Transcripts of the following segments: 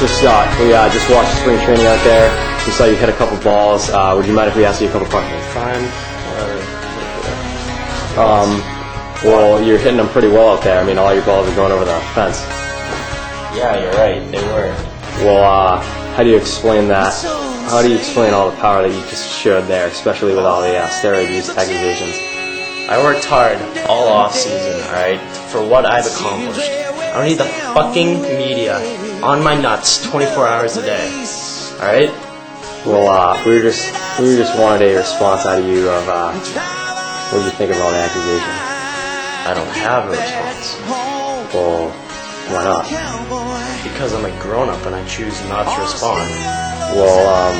So Scott, we just watched spring training out there. We saw you hit a couple balls. Would you mind if we asked you a couple questions? Fine. Well, you're hitting them pretty well out there. I mean, all your balls are going over the fence. Yeah, you're right. They were. Well, how do you explain that? How do you explain all the power that you just showed there, especially with all the steroid use accusations? I worked hard all off season, alright, for what I've accomplished. I don't need the fucking media on my nuts 24 hours a day. Alright? Well, we just wanted a response out of you of what do you think of all the accusations? I don't have a response. Well, why not? Because I'm a grown-up and I choose not to respond. Well,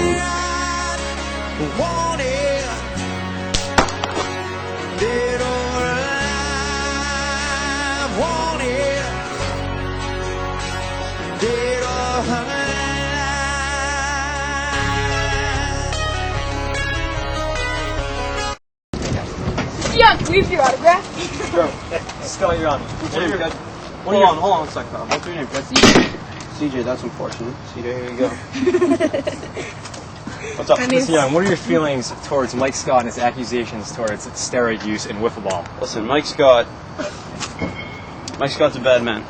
Yeah, can we have your autograph? Bro, Scott, you're on. Hold on a second. What's your name? CJ, that's unfortunate. CJ, here you go. What's up? Listen, Young, what are your feelings towards Mike Scott and his accusations towards steroid use in wiffleball? Listen, Mike Scott's a bad man.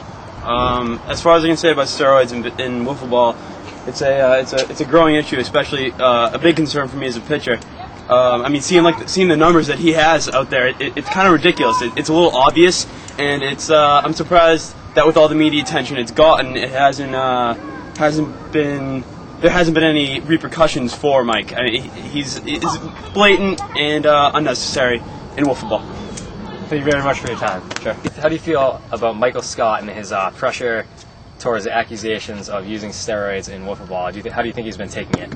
As far as I can say about steroids in wiffleball, it's a growing issue, especially a big concern for me as a pitcher. I mean, seeing the numbers that he has out there, it's kind of ridiculous. It's a little obvious, and I'm surprised that with all the media attention it's gotten, there hasn't been any repercussions for Mike. I mean, he's blatant and unnecessary in wiffleball. Thank you very much for your time. Sure. How do you feel about Michael Scott and his pressure towards the accusations of using steroids in wiffleball? How do you think he's been taking it?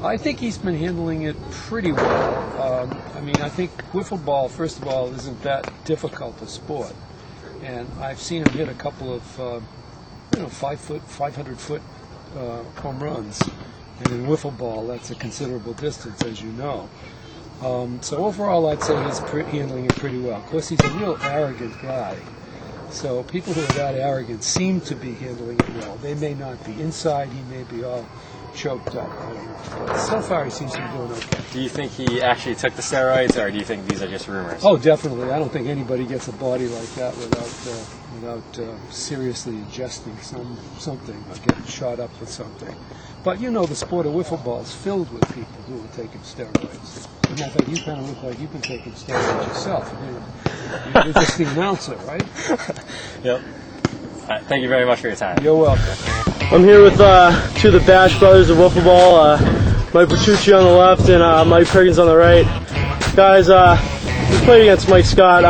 I think he's been handling it pretty well. I mean, I think wiffle ball, first of all, isn't that difficult a sport. And I've seen him hit a couple of, 500-foot home runs. And in wiffle ball, that's a considerable distance, as you know. So overall, I'd say he's handling it pretty well. Of course, he's a real arrogant guy. So people who are that arrogant seem to be handling it well. They may not be. Inside, he may be all choked up. I don't know. But so far, he seems to be doing okay. Do you think he actually took the steroids, or do you think these are just rumors? Oh, definitely. I don't think anybody gets a body like that without seriously ingesting something or getting shot up with something. But you know, the sport of wiffle ball is filled with people who are taking steroids. As a matter of fact, you kind of look like you've been taking steroids yourself. You're just the announcer, right? Yep. All right, thank you very much for your time. You're welcome. I'm here with two of the Bash brothers of wiffleball, Mike Petrucci on the left and Mike Perkins on the right. Guys, we played against Mike Scott.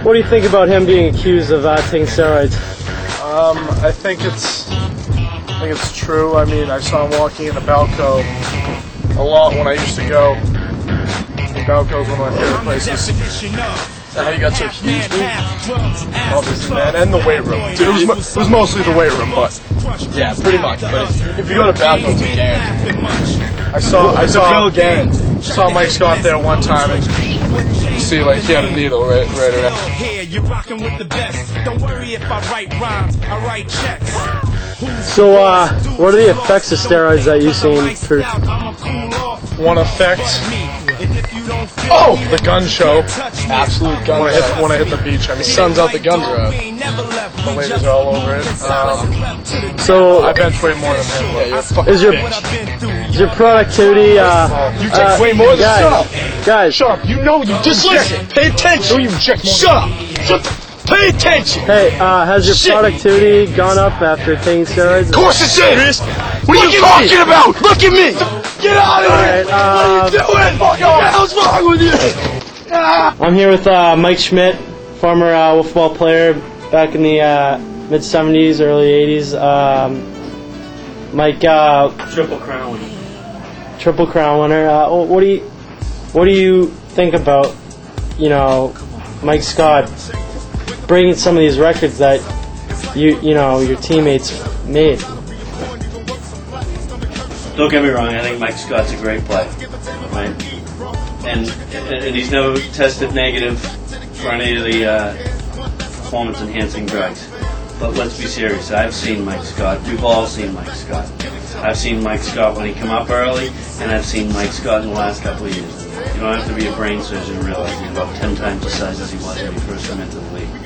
What do you think about him being accused of taking steroids? I think it's true. I mean, I saw him walking in the Balco a lot when I used to go. The Balco's one of my favorite places. Is that how you got so accused, dude? Obviously, man, and the weight room. Dude, it was mostly the weight room, but yeah, pretty much. But if you go to Balco, it's a gang. I saw Mike Scott there one time, and you see, like, he had a needle right around. You're rocking with the best. Don't worry if I write rhymes, I write checks. So, what are the effects of steroids that you've seen? One effect. Oh, the gun show. Absolute gun show. When I hit the beach, I mean, sun's out, the guns are out. The ladies are all over it. So, I bench way more than him. Yeah, you're fucking is your productivity? You take way more than guys. Shut up. You know you just listen. Pay attention. You inject more. Shut up. Pay attention. Hey, has your productivity gone up after taking steroids? Of course it is. What are you talking about? Look at me. Get out of here. What are you doing? Fuck off. What the hell's wrong with you? I'm here with Mike Schmidt, former wiffleball player back in the mid-70s, early 80s. Mike, Triple Crown winner. Triple Crown winner. What do you think about, Mike Scott breaking some of these records that your teammates made? Don't get me wrong, I think Mike Scott's a great player, right? And he's never tested negative for any of the performance-enhancing drugs. But let's be serious. I've seen Mike Scott. We've all seen Mike Scott. I've seen Mike Scott when he came up early, and I've seen Mike Scott in the last couple of years. You don't have to be a brain surgeon to realize he's about 10 times the size as he was when he first came into the league.